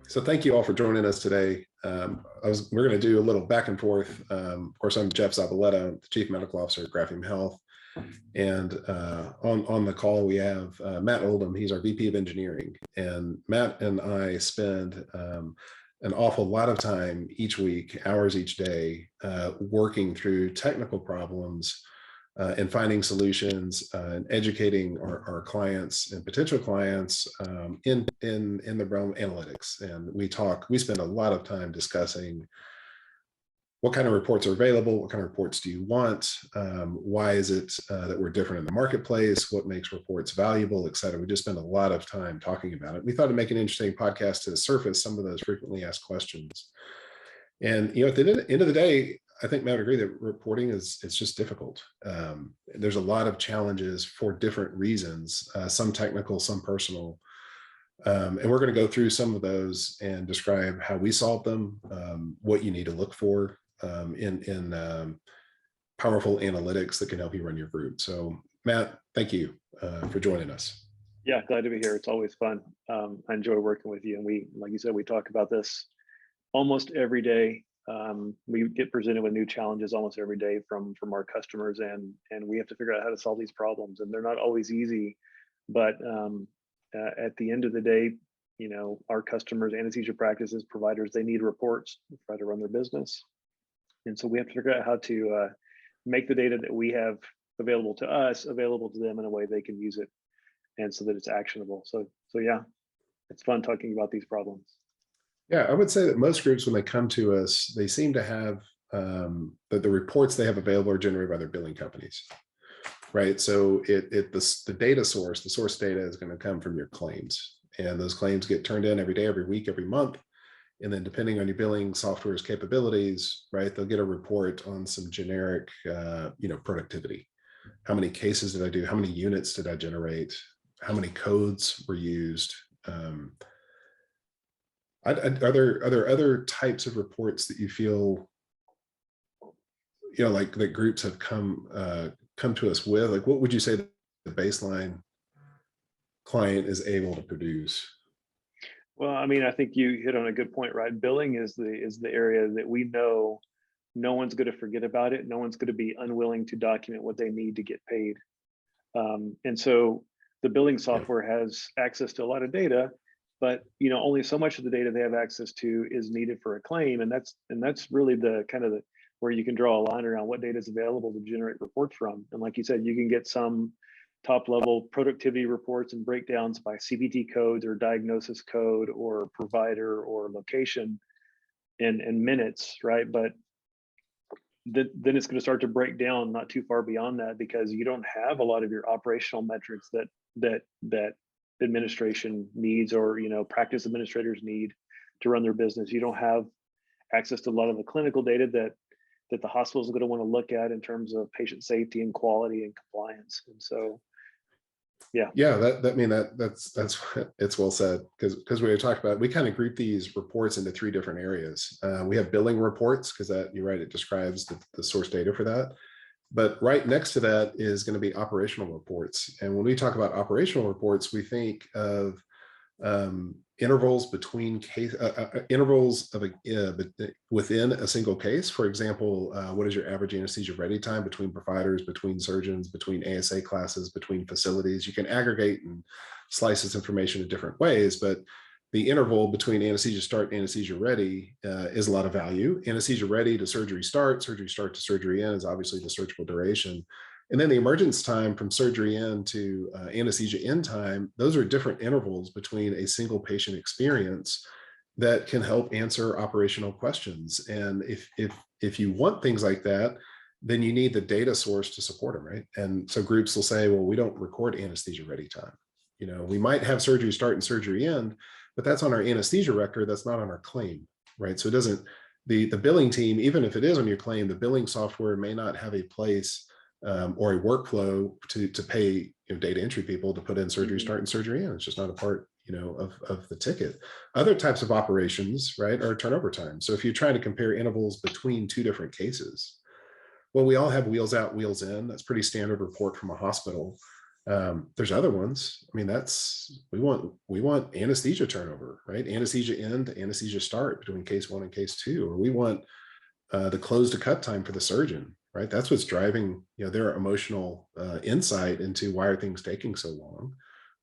So thank you all for joining us today. We're going to do a little back and forth. Of course, I'm Jeff Zavaleta, the Chief Medical Officer at Graphium Health. And on the call, we have Matt Oldham. He's our VP of Engineering. And Matt and I spend an awful lot of time each week, hours each day, working through technical problems and finding solutions and educating our clients and potential clients in the realm of analytics. And we spend a lot of time discussing what kind of reports are available, what kind of reports do you want, why is it that we're different in the marketplace, what makes reports valuable, et cetera. We just spend a lot of time talking about it. We thought it'd make an interesting podcast to surface some of those frequently asked questions. And at the end of the day, I think Matt would agree that reporting it's just difficult. There's a lot of challenges for different reasons, some technical, some personal. And we're going to go through some of those and describe how we solve them, what you need to look for in powerful analytics that can help you run your group. So Matt, thank you for joining us. Yeah, glad to be here. It's always fun. I enjoy working with you. And we, like you said, we talk about this almost every day. We get presented with new challenges almost every day from our customers, and we have to figure out how to solve these problems. And they're not always easy, but at the end of the day, our customers, anesthesia practices, providers, they need reports to try to run their business. And so we have to figure out how to make the data that we have available to us available to them in a way they can use it, and so that it's actionable. So yeah, it's fun talking about these problems. Yeah, I would say that most groups, when they come to us, they seem to have that the reports they have available are generated by their billing companies, right? So the data source, the source data is going to come from your claims, and those claims get turned in every day, every week, every month. And then depending on your billing software's capabilities, right, they'll get a report on some generic, productivity. How many cases did I do? How many units did I generate? How many codes were used? Are there other types of reports that you feel, like that groups have come to us with? Like, what would you say the baseline client is able to produce? Well, I mean, I think you hit on a good point, right? Billing is the area that we know no one's going to forget about it. No one's going to be unwilling to document what they need to get paid. And so the billing software has access to a lot of data, but only so much of the data they have access to is needed for a claim, and that's really the kind of where you can draw a line around what data is available to generate reports from. And like you said, you can get some top level productivity reports and breakdowns by CPT codes or diagnosis code or provider or location in minutes, right? But then it's going to start to break down not too far beyond that, because you don't have a lot of your operational metrics that administration needs, or practice administrators need to run their business. You don't have access to a lot of the clinical data that the hospitals are going to want to look at in terms of patient safety and quality and compliance. And so that's it's well said, because we talked about, we kind of group these reports into three different areas. We have billing reports, because that, you're right, it describes the source data for that. But right next to that is going to be operational reports. And when we talk about operational reports, we think of intervals between case, intervals of within a single case. For example, what is your average anesthesia ready time between providers, between surgeons, between ASA classes, between facilities? You can aggregate and slice this information in different ways, but the interval between anesthesia start and anesthesia ready is a lot of value. Anesthesia ready to surgery start to surgery end is obviously the surgical duration. And then the emergence time from surgery in to anesthesia end time, those are different intervals between a single patient experience that can help answer operational questions. And if you want things like that, then you need the data source to support them, right? And so groups will say, well, we don't record anesthesia ready time. We might have surgery start and surgery end, but that's on our anesthesia record. That's not on our claim, right? So it doesn't, the billing team, even if it is on your claim, the billing software may not have a place or a workflow to pay data entry people to put in surgery start and surgery end. It's just not a part of the ticket. Other types of operations, right, are turnover time. So if you're trying to compare intervals between two different cases, well, we all have wheels out, wheels in. That's pretty standard report from a hospital. There's other ones. I mean, we want anesthesia turnover, right? Anesthesia end to anesthesia start between case 1 and case 2, or we want the close to cut time for the surgeon, right? That's what's driving, their emotional insight into why are things taking so long.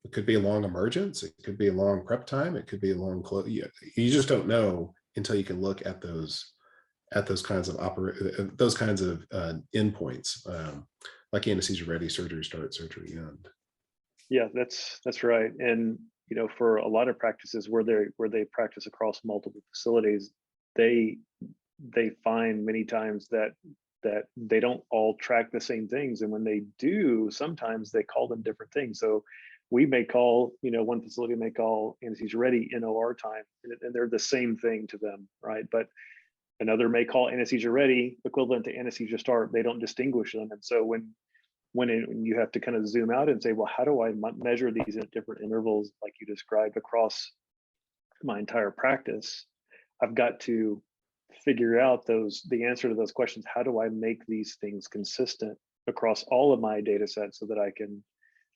It could be a long emergence. It could be a long prep time. It could be a long close. You just don't know until you can look at those kinds of endpoints, like anesthesia ready, surgery start, surgery end. Yeah, that's right. And for a lot of practices where they practice across multiple facilities, they find many times that they don't all track the same things, and when they do, sometimes they call them different things. So we may call, one facility may call anesthesia ready NOR time, and they're the same thing to them, right? But another may call anesthesia ready equivalent to anesthesia start. They don't distinguish them, and so when you have to kind of zoom out and say, well, how do I measure these at different intervals, like you described, across my entire practice? I've got to figure out the answer to those questions. How do I make these things consistent across all of my data sets so that I can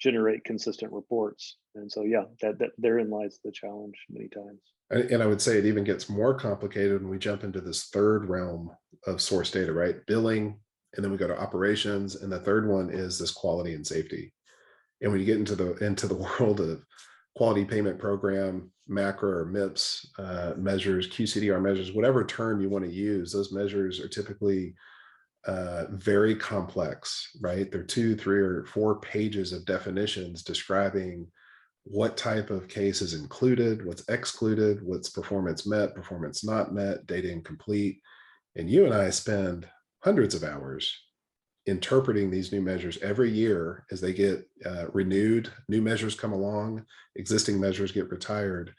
generate consistent reports? And so, yeah, that therein lies the challenge many times. And I would say it even gets more complicated when we jump into this third realm of source data, right? Billing, and then we go to operations, and the third one is this quality and safety. And when you get into the world of quality payment program, macro or MIPS measures, QCDR measures, whatever term you want to use, those measures are typically very complex, right? They're 2, 3, or 4 pages of definitions describing what type of case is included, what's excluded, what's performance met, performance not met, data incomplete. And you and I spend hundreds of hours interpreting these new measures every year as they get renewed. New measures come along, existing measures get retired.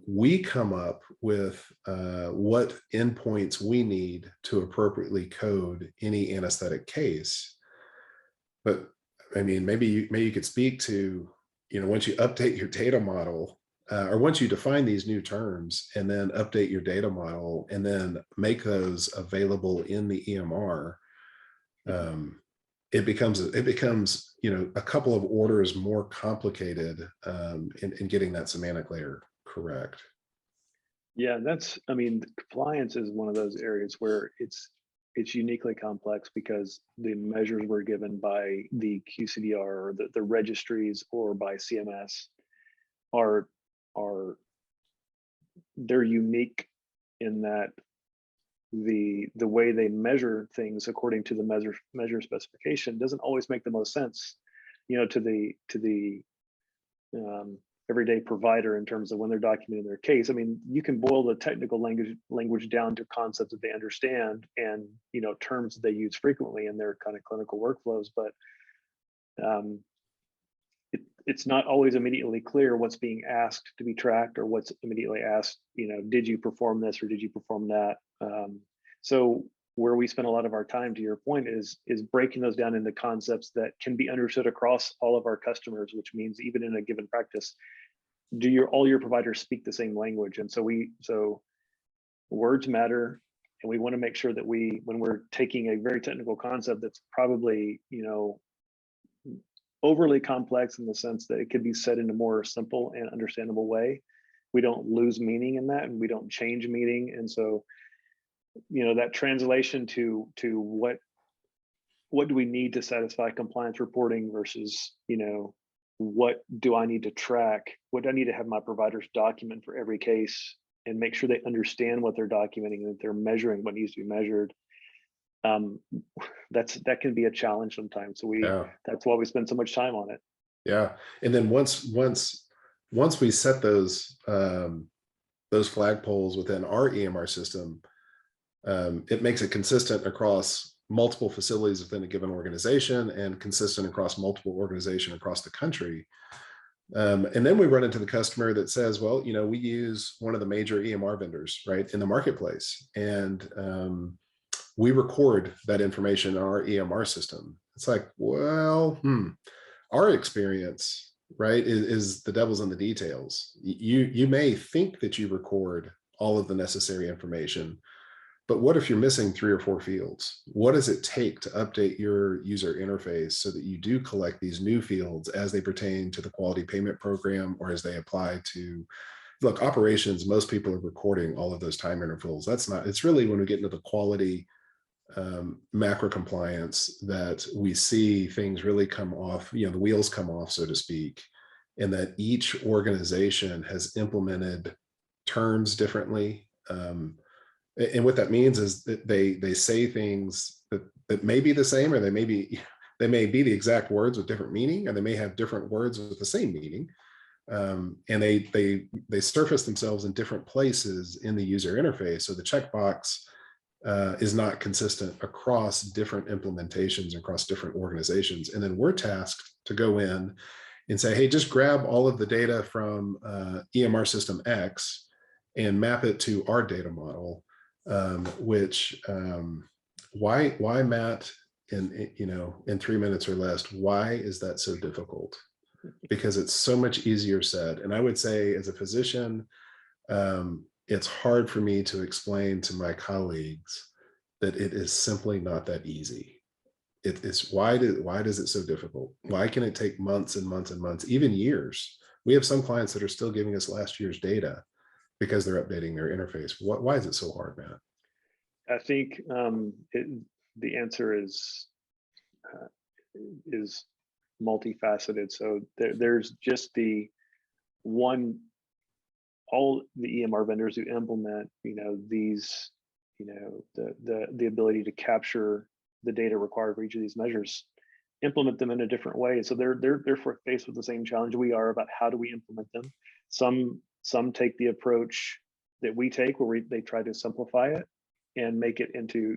We come up with what endpoints we need to appropriately code any anesthetic case. But I mean, maybe you could speak to, once you update your data model, or once you define these new terms and then update your data model and then make those available in the EMR, it becomes a couple of orders more complicated in getting that semantic layer correct. Yeah, compliance is one of those areas where it's uniquely complex because the measures were given by the QCDR or the registries or by CMS they're unique in that the way they measure things according to the measure specification doesn't always make the most sense, to the everyday provider in terms of when they're documenting their case. I mean, you can boil the technical language down to concepts that they understand and terms that they use frequently in their kind of clinical workflows, but it's not always immediately clear what's being asked to be tracked or what's immediately asked, did you perform this or did you perform that? So where we spend a lot of our time, to your point, is breaking those down into concepts that can be understood across all of our customers, which means even in a given practice, all your providers speak the same language? And so words matter, and we want to make sure that when we're taking a very technical concept that's probably overly complex in the sense that it could be said in a more simple and understandable way, we don't lose meaning in that, and we don't change meaning. And so that translation to what do we need to satisfy compliance reporting versus what do I need to track, what do I need to have my providers document for every case and make sure they understand what they're documenting and that they're measuring what needs to be measured. That can be a challenge sometimes. So that's why we spend so much time on it. Yeah. And then once we set those flagpoles within our EMR system, it makes it consistent across multiple facilities within a given organization and consistent across multiple organizations across the country. And then we run into the customer that says, well, we use one of the major EMR vendors, right, in the marketplace. And we record that information in our EMR system. It's like, well, our experience, right, is the devil's in the details. You may think that you record all of the necessary information, But what if you're missing 3 or 4 fields? What does it take to update your user interface so that you do collect these new fields as they pertain to the quality payment program, or as they apply to, look, operations? Most people are recording all of those time intervals. That's not, it's really when we get into the quality macro compliance that we see things really come off, the wheels come off, so to speak, and that each organization has implemented terms differently. And what that means is that they say things that may be the same, or they may be the exact words with different meaning, and they may have different words with the same meaning. And they surface themselves in different places in the user interface. So the checkbox is not consistent across different implementations, across different organizations. And then we're tasked to go in and say, hey, just grab all of the data from EMR system X and map it to our data model. Which why, Matt, in 3 minutes or less, why is that so difficult? Because it's so much easier said. And I would say, as a physician, it's hard for me to explain to my colleagues that it is simply not that easy. It's why does it so difficult? Why can it take months and months and months, even years? We have some clients that are still giving us last year's data because they're updating their interface. Why is it so hard, Matt? I think the answer is multifaceted. So there's just all the EMR vendors who implement, these, the ability to capture the data required for each of these measures, implement them in a different way. So they're faced with the same challenge we are about how do we implement them. Some take the approach that we take, where they try to simplify it and make it into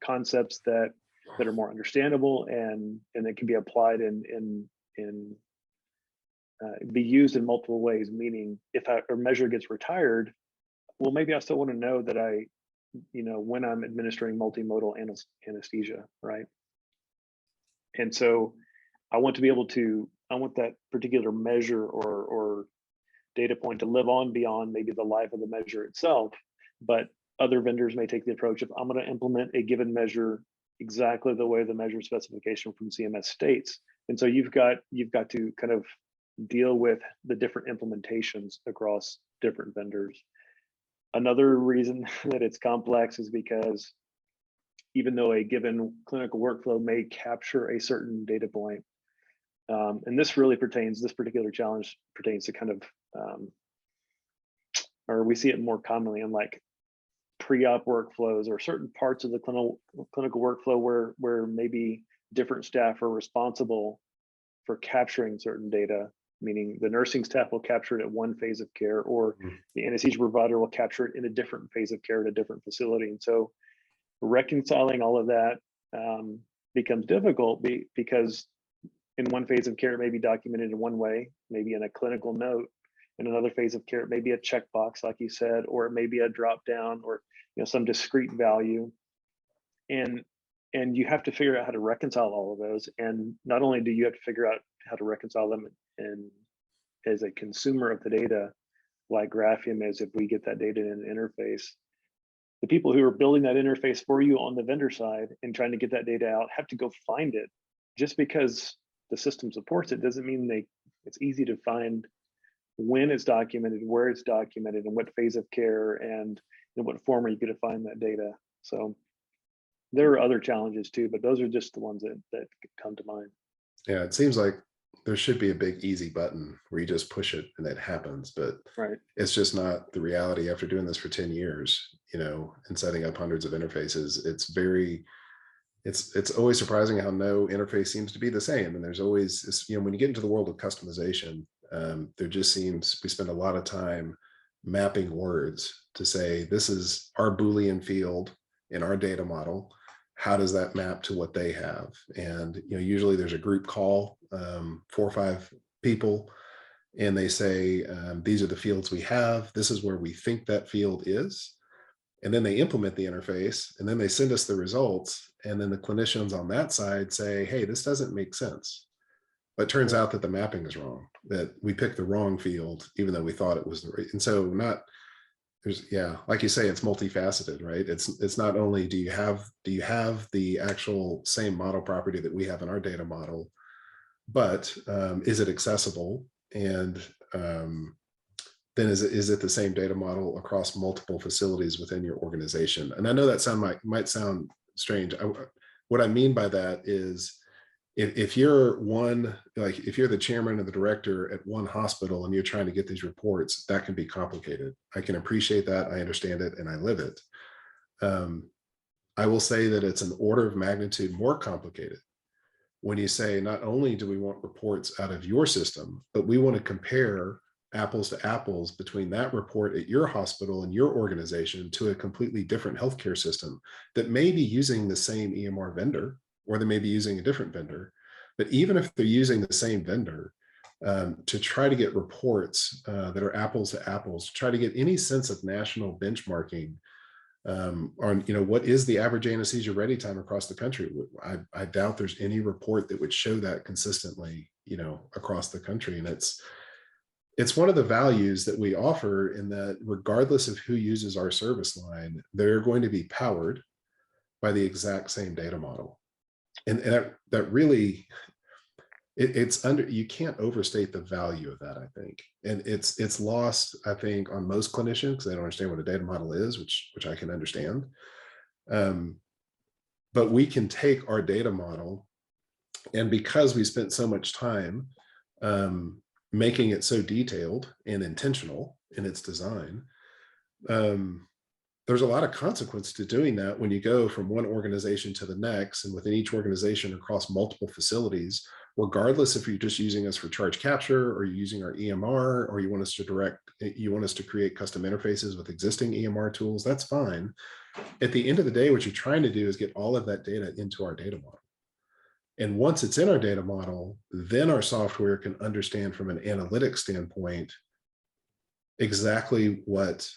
concepts that are more understandable and that can be applied and be used in multiple ways. Meaning, if a measure gets retired, well, maybe I still want to know that when I'm administering multimodal anesthesia, right? And so I want to be able to, I want that particular measure or data point to live on beyond maybe the life of the measure itself. But other vendors may take the approach of, I'm going to implement a given measure exactly the way the measure specification from CMS states. And so you've got to kind of deal with the different implementations across different vendors. Another reason that it's complex is because even though a given clinical workflow may capture a certain data point, and this particular challenge pertains to kind of, or we see it more commonly in like pre-op workflows or certain parts of the clinical workflow where maybe different staff are responsible for capturing certain data, meaning the nursing staff will capture it at one phase of care, or the anesthesia provider will capture it in a different phase of care at a different facility. And so reconciling all of that becomes difficult because in one phase of care, it may be documented in one way, maybe in a clinical note. In another phase of care, it may be a checkbox, like you said, or it may be a drop down, or some discrete value. And you have to figure out how to reconcile all of those. And not only do you have to figure out how to reconcile them as a consumer of the data, like Graphium is, if we get that data in an interface, the people who are building that interface for you on the vendor side and trying to get that data out have to go find it. Just because the system supports it doesn't mean it's easy to find when it's documented, where it's documented, and what phase of care, and in what form are you going to find that data. So there are other challenges too, but those are just the ones that come to mind. Yeah, it seems like there should be a big easy button where you just push it and it happens, but right. It's just not the reality. After doing this for 10 years, and setting up hundreds of interfaces, it's always surprising how no interface seems to be the same. And there's always this, when you get into the world of customization, there just seems, we spend a lot of time mapping words to say, this is our Boolean field in our data model. How does that map to what they have? And usually there's a group call, 4 or 5 people, and they say, these are the fields we have. This is where we think that field is. And then they implement the interface, and then they send us the results. And then the clinicians on that side say, hey, this doesn't make sense. But it turns out that the mapping is wrong, that we picked the wrong field, even though we thought it was the right. And so yeah, like you say, it's multifaceted, right? It's not only do you have the actual same model property that we have in our data model, but is it accessible? And then is it the same data model across multiple facilities within your organization? And I know that might sound strange. What I mean by that is, if you're if you're the chairman or the director at one hospital and you're trying to get these reports, that can be complicated. I can appreciate that. I understand it and I live it. I will say that it's an order of magnitude more complicated when you say, not only do we want reports out of your system, but we want to compare apples to apples between that report at your hospital and your organization to a completely different healthcare system that may be using the same EMR vendor, or they may be using a different vendor. But even if they're using the same vendor, to try to get reports that are apples to apples, to try to get any sense of national benchmarking on, what is the average anesthesia ready time across the country. I doubt there's any report that would show that consistently, across the country. And it's one of the values that we offer, in that regardless of who uses our service line, they're going to be powered by the exact same data model. And that really, you can't overstate the value of that, I think. And it's lost, I think, on most clinicians because they don't understand what a data model is, which I can understand. But we can take our data model, and because we spent so much time making it so detailed and intentional in its design, there's a lot of consequence to doing that when you go from one organization to the next, and within each organization across multiple facilities, regardless if you're just using us for charge capture, or you're using our EMR, or you want us to create custom interfaces with existing EMR tools, that's fine. At the end of the day, what you're trying to do is get all of that data into our data model. And once it's in our data model, then our software can understand from an analytics standpoint exactly what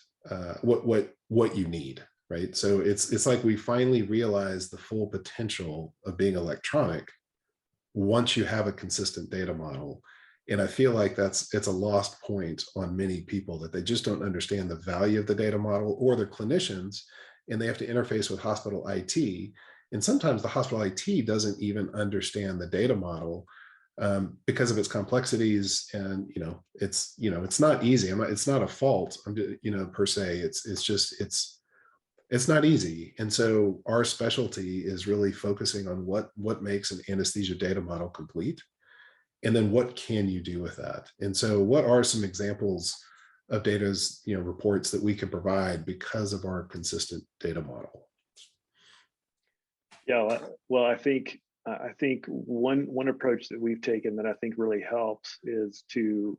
you need, right? So it's like we finally realize the full potential of being electronic once you have a consistent data model. And I feel like it's a lost point on many people, that they just don't understand the value of the data model, or their clinicians, and they have to interface with hospital IT. And sometimes the hospital IT doesn't even understand the data model because of its complexities. And, it's not easy. It's not a fault, per se. It's not easy. And so our specialty is really focusing on what makes an anesthesia data model complete, and then what can you do with that? And so what are some examples of data's, reports that we can provide because of our consistent data model? Yeah, well, I think one approach that we've taken that I think really helps is to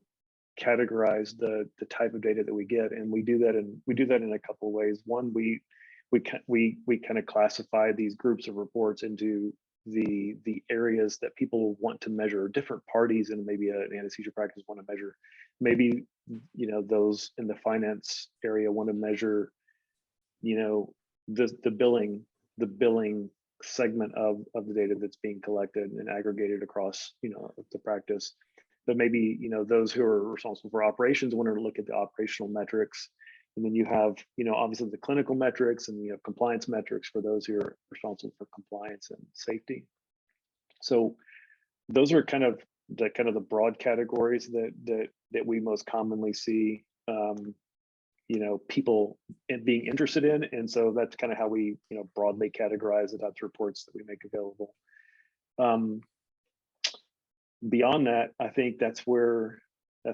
categorize the type of data that we get, and we do that in a couple of ways. One, we kind of classify these groups of reports into the areas that people want to measure. Different parties and maybe an anesthesia practice want to measure. Maybe those in the finance area want to measure the billing segment of the data that's being collected and aggregated across the practice. But maybe those who are responsible for operations want to look at the operational metrics. And then you have obviously the clinical metrics, and you have compliance metrics for those who are responsible for compliance and safety. So those are kind of the broad categories that we most commonly see people being interested in. And so that's kind of how we broadly categorize the types of reports that we make available. Beyond that, I think that's where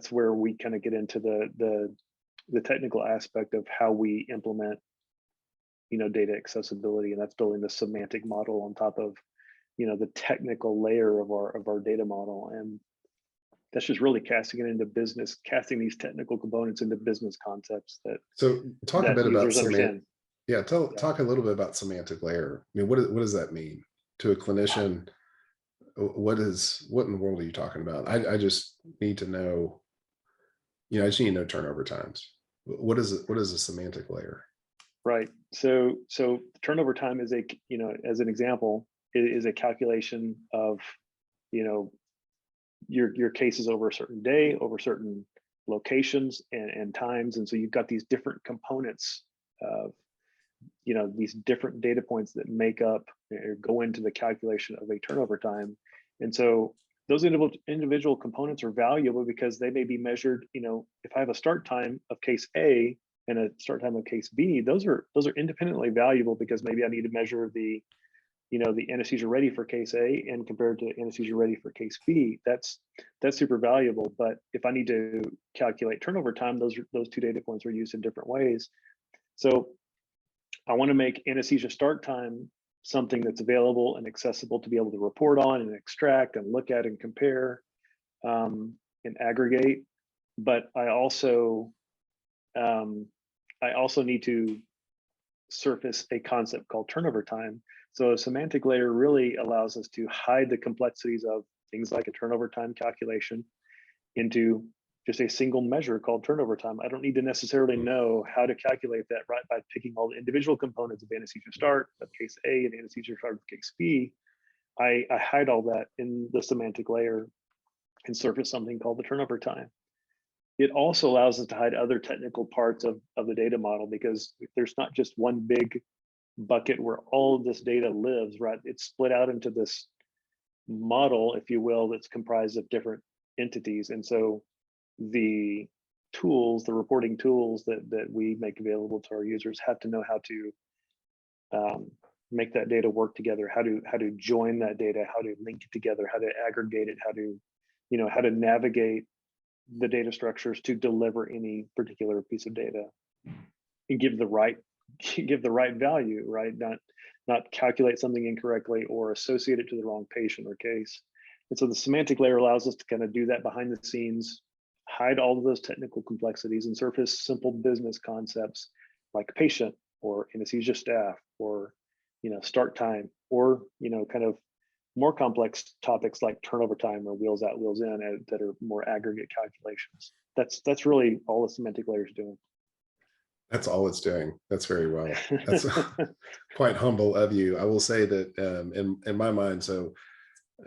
we kind of get into the technical aspect of how we implement data accessibility, and that's building the semantic model on top of the technical layer of our data model. And that's just really casting it into business, casting these technical components into business concepts that. So talk a bit about semantic. Yeah, Yeah. Talk a little bit about semantic layer. I mean, what does that mean to a clinician? What in the world are you talking about? I just need to know. I just need to know turnover times. What is a semantic layer? Right. So turnover time is as an example, is a calculation of your cases over a certain day, over certain locations and times. And so you've got these different components of, these different data points that make up or go into the calculation of a turnover time. And so those individual components are valuable because they may be measured, if I have a start time of case A and a start time of case B, those are independently valuable because maybe I need to measure the anesthesia ready for case A and compared to anesthesia ready for case B. That's super valuable. But if I need to calculate turnover time, those two data points are used in different ways. So I want to make anesthesia start time something that's available and accessible to be able to report on and extract and look at and compare and aggregate. But I also need to surface a concept called turnover time. So a semantic layer really allows us to hide the complexities of things like a turnover time calculation into just a single measure called turnover time. I don't need to necessarily know how to calculate that right by picking all the individual components of anesthesia start of case A and anesthesia start of case B. I hide all that in the semantic layer and surface something called the turnover time. It also allows us to hide other technical parts of the data model because there's not just one big bucket where all of this data lives, right? It's split out into this model, if you will, that's comprised of different entities. And so the tools, the reporting tools that we make available to our users have to know how to make that data work together, how to join that data, how to link it together, how to aggregate it, how to navigate the data structures to deliver any particular piece of data and give the right value, right? Not calculate something incorrectly or associate it to the wrong patient or case. And so the semantic layer allows us to kind of do that behind the scenes, hide all of those technical complexities and surface simple business concepts like patient or anesthesia staff or start time or kind of more complex topics like turnover time or wheels out, wheels in that are more aggregate calculations. That's really all the semantic layer is doing. That's all it's doing. That's very well. That's quite humble of you. I will say that in my mind, so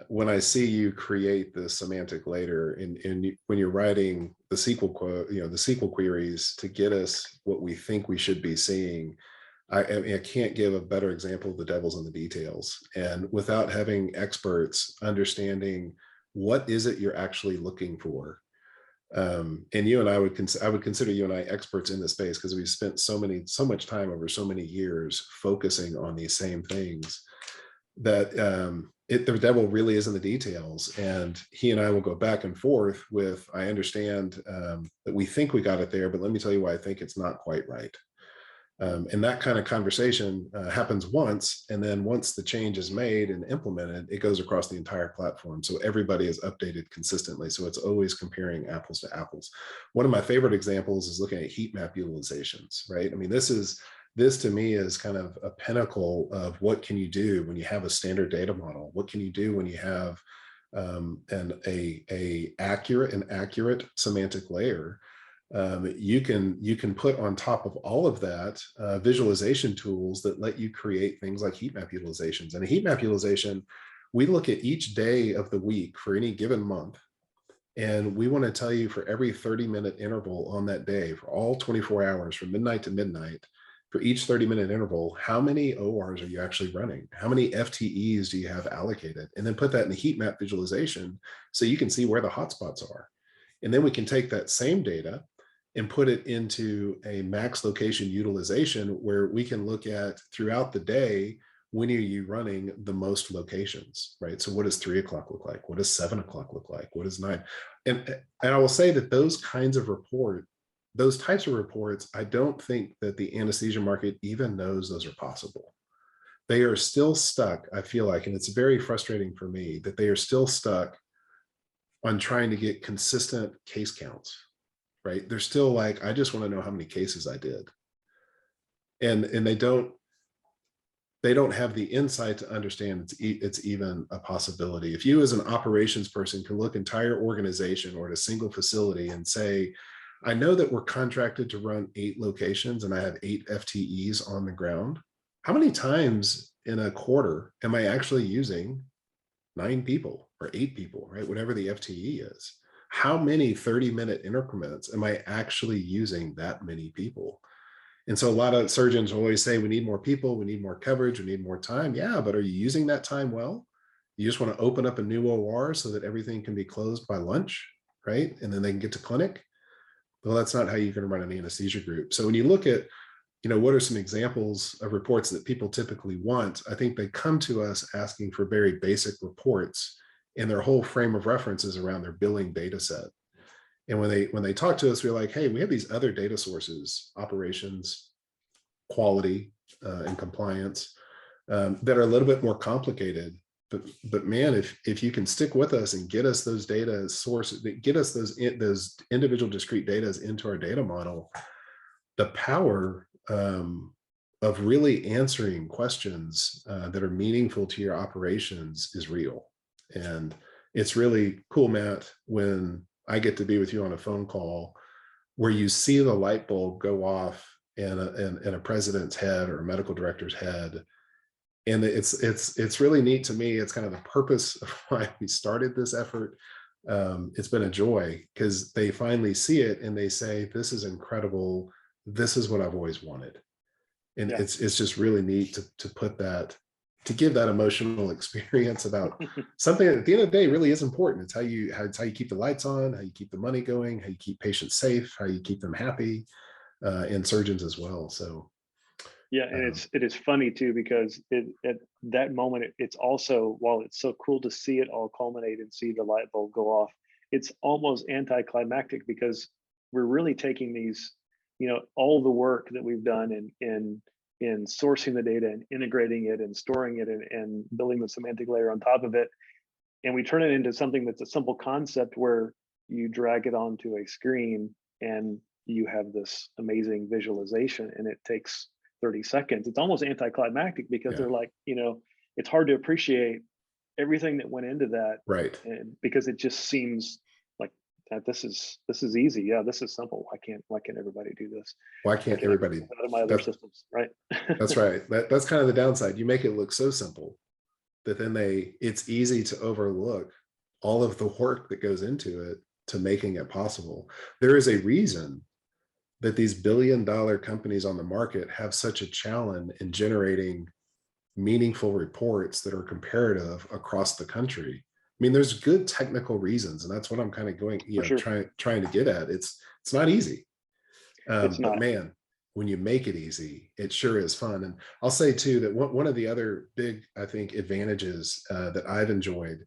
when I see you create the semantic layer and when you're writing the SQL the SQL queries to get us what we think we should be seeing, I can't give a better example of the devil's in the details. And without having experts understanding what is it you're actually looking for. And you and I would consider you and I experts in this space because we've spent so much time over so many years focusing on these same things that the devil really is in the details. And he and I will go back and forth with, I understand that we think we got it there, but let me tell you why I think it's not quite right. And that kind of conversation happens once, and then once the change is made and implemented, it goes across the entire platform. So everybody is updated consistently. So it's always comparing apples to apples. One of my favorite examples is looking at heat map utilizations, right? I mean, this to me is kind of a pinnacle of what can you do when you have a standard data model? What can you do when you have an accurate semantic layer? You can put on top of all of that visualization tools that let you create things like heat map utilizations. And a heat map utilization, we look at each day of the week for any given month, and we want to tell you for every 30-minute interval on that day, for all 24 hours from midnight to midnight, for each 30-minute interval, how many ORs are you actually running? How many FTEs do you have allocated? And then put that in a heat map visualization so you can see where the hotspots are. And then we can take that same data and put it into a max location utilization where we can look at throughout the day, when are you running the most locations, right? So what does 3 o'clock look like? What does 7 o'clock look like? What is 9? And I will say that those types of reports, I don't think that the anesthesia market even knows those are possible. They are still stuck, I feel like, and it's very frustrating for me that they are still stuck on trying to get consistent case counts, right? They're still like, I just want to know how many cases I did. And they don't have the insight to understand it's even a possibility. If you as an operations person can look entire organization or at a single facility and say, I know that we're contracted to run 8 locations and I have 8 FTEs on the ground. How many times in a quarter am I actually using 9 people or 8 people, right? Whatever the FTE is. how many 30-minute increments am I actually using that many people? And so a lot of surgeons always say, we need more people, we need more coverage, we need more time. Yeah, but are you using that time well? You just want to open up a new OR so that everything can be closed by lunch, right? And then they can get to clinic. Well, that's not how you can run an anesthesia group. So when you look at, what are some examples of reports that people typically want? I think they come to us asking for very basic reports, and their whole frame of reference is around their billing data set. And when they talk to us, we're like, hey, we have these other data sources, operations, quality, and compliance, that are a little bit more complicated. But man, if you can stick with us and get us those data sources, get us those individual discrete data into our data model, the power of really answering questions that are meaningful to your operations is real. And it's really cool, Matt, when I get to be with you on a phone call where you see the light bulb go off in a president's head or a medical director's head. And it's really neat to me. It's kind of the purpose of why we started this effort. It's been a joy because they finally see it and they say, this is incredible. This is what I've always wanted. And it's just really neat to put that, to give that emotional experience about something that at the end of the day really is important. It's how you keep the lights on, how you keep the money going, how you keep patients safe, how you keep them happy, and surgeons as well. So yeah, and it is funny too, because at that moment, it's also, while it's so cool to see it all culminate and see the light bulb go off, it's almost anticlimactic, because we're really taking these, all the work that we've done in sourcing the data and integrating it and storing it and building the semantic layer on top of it, and we turn it into something that's a simple concept where you drag it onto a screen and you have this amazing visualization, and it takes 30 seconds. It's almost anticlimactic, because they're like, it's hard to appreciate everything that went into that, right? And because it just seems like that this is easy. Yeah, this is simple. Why can't everybody do this? Why can't everybody out of my other systems, right? That's right. That's kind of the downside. You make it look so simple that then it's easy to overlook all of the work that goes into it to making it possible. There is a reason that these billion-dollar companies on the market have such a challenge in generating meaningful reports that are comparative across the country. I mean, there's good technical reasons, and that's what I'm kind of going, sure. trying to get at. It's not easy, it's not. but man, when you make it easy, it sure is fun. And I'll say too that one of the other big, I think, advantages that I've enjoyed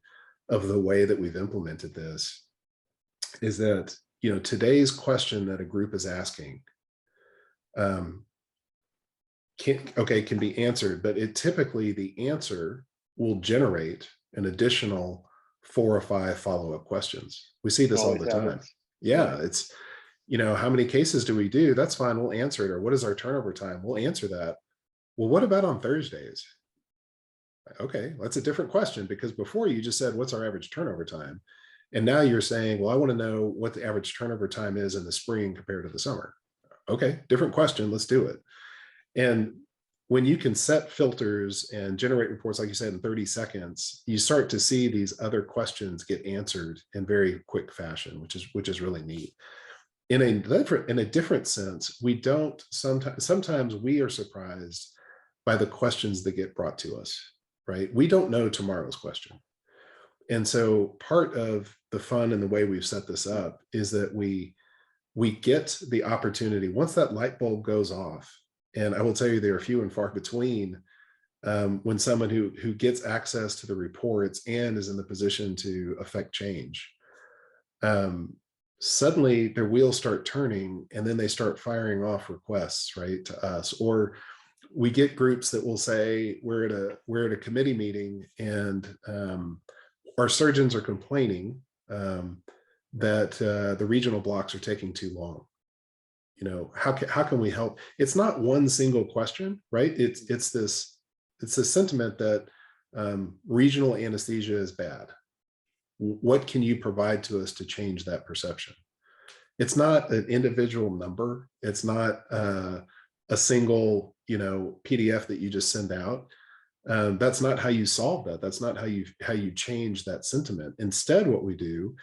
of the way that we've implemented this is that today's question that a group is asking can be answered, but typically the answer will generate an additional 4 or 5 follow-up questions. We see this all the time. Yeah, it's how many cases do we do? That's fine, we'll answer it. Or what is our turnover time? We'll answer that. Well, what about on Thursdays? Okay, that's a different question, because before you just said, what's our average turnover time? And now you're saying, well, I want to know what the average turnover time is in the spring compared to the summer. Okay, different question, let's do it. And when you can set filters and generate reports, like you said, in 30 seconds, you start to see these other questions get answered in very quick fashion, which is really neat. In a different sense, we don't sometimes we are surprised by the questions that get brought to us, right? We don't know tomorrow's question. And so part of the fun and the way we've set this up is that we get the opportunity once that light bulb goes off. And I will tell you, there are few and far between when someone who gets access to the reports and is in the position to affect change. Suddenly their wheels start turning, and then they start firing off requests, right, to us. Or we get groups that will say, we're at a committee meeting, and our surgeons are complaining that the regional blocks are taking too long. How can we help? It's not one single question, right? It's this sentiment that regional anesthesia is bad. What can you provide to us to change that perception? It's not an individual number. It's not a single PDF that you just send out. That's not how you solve that. That's not how you change that sentiment. Instead, what we do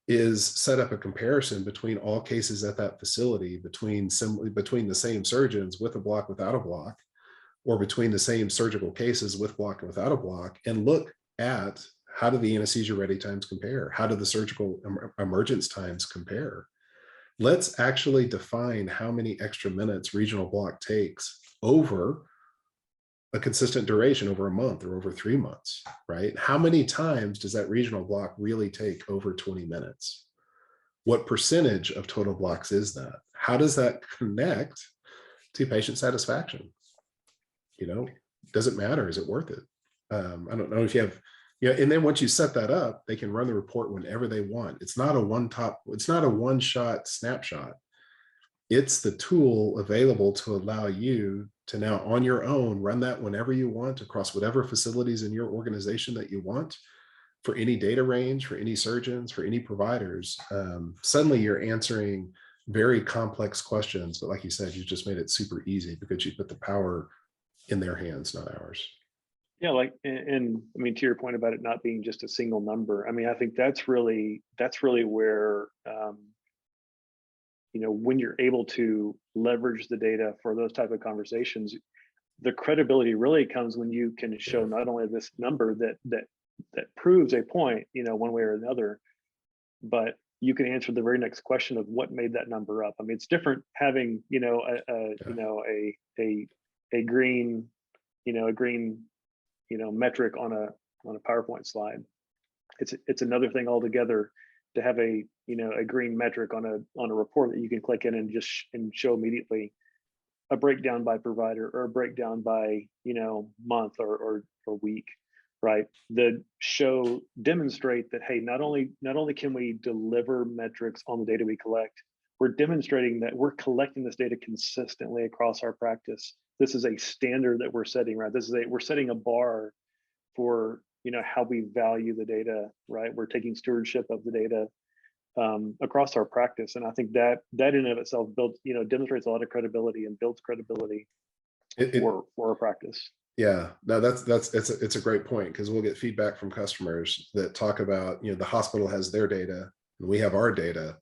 is set up a comparison between all cases at that facility, between the same surgeons with a block, without a block, or between the same surgical cases with block and without a block, and look at how do the anesthesia ready times compare? How do the surgical emergence times compare? Let's actually define how many extra minutes regional block takes over a consistent duration, over a month or over 3 months, right? How many times does that regional block really take over 20 minutes? What percentage of total blocks is that? How does that connect to patient satisfaction? You know, does it matter? Is it worth it? I don't know if you have, and then once you set that up, they can run the report whenever they want. It's not a one-shot snapshot. It's the tool available to allow you to now on your own run that whenever you want across whatever facilities in your organization that you want, for any data range, for any surgeons, for any providers. Suddenly you're answering very complex questions, but like you said, you just made it super easy because you put the power in their hands, not ours. Yeah, like, and I mean, to your point about it not being just a single number, I mean, I think that's really where, when you're able to leverage the data for those type of conversations, the credibility really comes when you can show not only this number that proves a point, one way or another, but you can answer the very next question of what made that number up. I mean, it's different having, a green, metric on a PowerPoint slide. It's another thing altogether to have a green metric on a report that you can click in and just show immediately a breakdown by provider or a breakdown by month or week, right? That demonstrate that, hey, not only can we deliver metrics on the data we collect, we're demonstrating that we're collecting this data consistently across our practice. This is a standard that we're setting, right? We're setting a bar for how we value the data, right? We're taking stewardship of the data across our practice, and I think that in and of itself demonstrates a lot of credibility and builds credibility for our practice. Yeah, no, it's a great point, because we'll get feedback from customers that talk about, the hospital has their data and we have our data,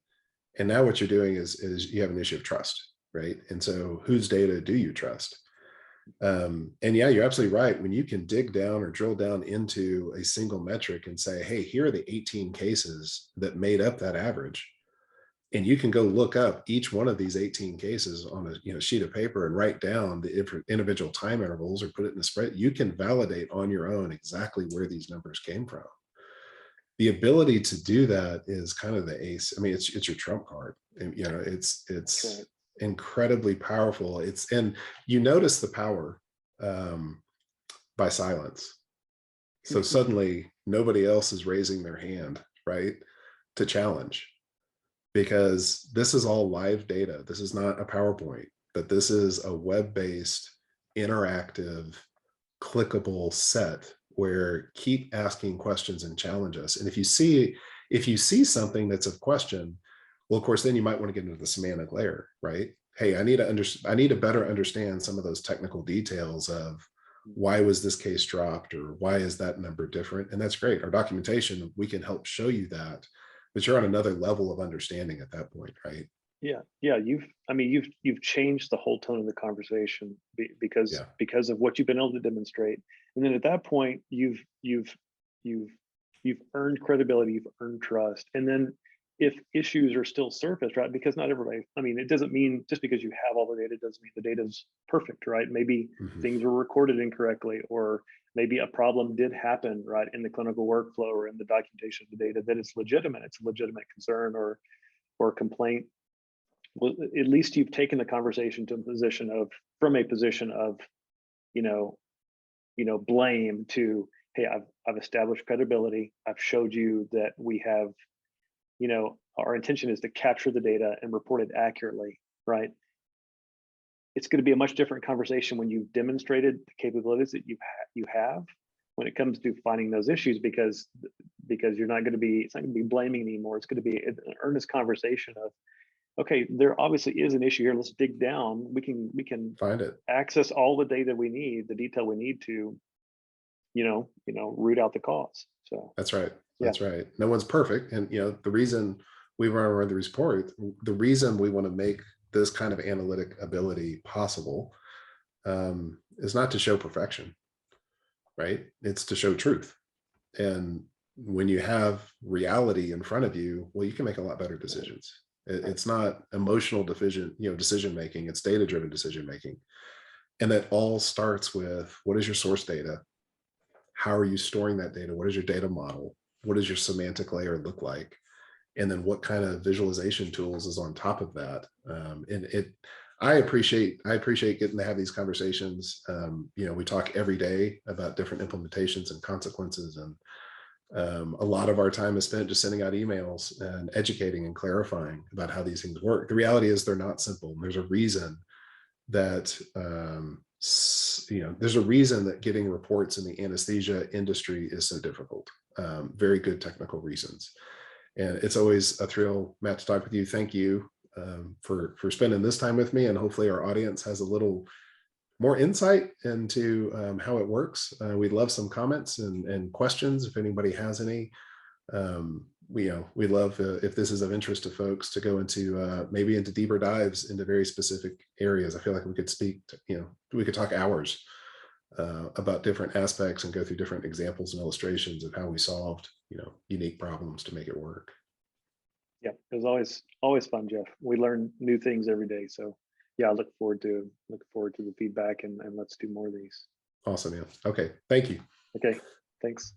and now what you're doing is you have an issue of trust, right? And so whose data do you trust? And yeah, you're absolutely right. When you can dig down or drill down into a single metric and say, hey, here are the 18 cases that made up that average, and you can go look up each one of these 18 cases on a sheet of paper and write down the individual time intervals or put it in a spread, you can validate on your own exactly where these numbers came from. The ability to do that is kind of the ace. I mean, it's your trump card, and it's Right. incredibly powerful. And you notice the power by silence. So suddenly nobody else is raising their hand, right, to challenge, because this is all live data. This is not a PowerPoint, but this is a web-based, interactive, clickable set where keep asking questions and challenge us. And if you see something that's of question, well, of course, then you might want to get into the semantic layer, right? Hey, I need to better understand some of those technical details of why was this case dropped, or why is that number different? And that's great. Our documentation, we can help show you that, but you're on another level of understanding at that point, right? Yeah, you've changed the whole tone of the conversation because of what you've been able to demonstrate, and then at that point you've earned credibility, you've earned trust, and then if issues are still surfaced, right? Because not everybody, it doesn't mean just because you have all the data doesn't mean the data's perfect, right? Maybe things were recorded incorrectly, or maybe a problem did happen, right, in the clinical workflow or in the documentation of the data that it's legitimate. It's a legitimate concern or complaint. Well, at least you've taken the conversation from a position of blame to, hey, I've established credibility. I've showed you that we have, our intention is to capture the data and report it accurately, right? It's going to be a much different conversation when you've demonstrated the capabilities that you have when it comes to finding those issues, because it's not going to be blaming anymore. It's going to be an earnest conversation of, okay, there obviously is an issue here. Let's dig down. We can Find it. access all the data we need, the detail we need to, root out the cause. So that's right. That's right. No one's perfect. And, the reason we want to run the report, the reason we want to make this kind of analytic ability possible is not to show perfection, right? It's to show truth. And when you have reality in front of you, well, you can make a lot better decisions. It's not emotional decision making, it's data-driven decision making. And that all starts with, what is your source data? How are you storing that data? What is your data model? What does your semantic layer look like? And then what kind of visualization tools is on top of that? I appreciate getting to have these conversations. We talk every day about different implementations and consequences, and a lot of our time is spent just sending out emails and educating and clarifying about how these things work. The reality is they're not simple. And there's a reason that there's a reason that getting reports in the anesthesia industry is so difficult. Very good technical reasons. And it's always a thrill, Matt, to talk with you. Thank you for spending this time with me, and hopefully our audience has a little more insight into how it works. We'd love some comments and questions if anybody has any. We'd love if this is of interest to folks to go into maybe into deeper dives into very specific areas. I feel like we could we could talk hours about different aspects and go through different examples and illustrations of how we solved unique problems to make it work. Yeah, it was always fun, Jeff. We learn new things every day. So yeah, I look forward to the feedback, and let's do more of these. Awesome, man. Okay, thank you. Okay, thanks.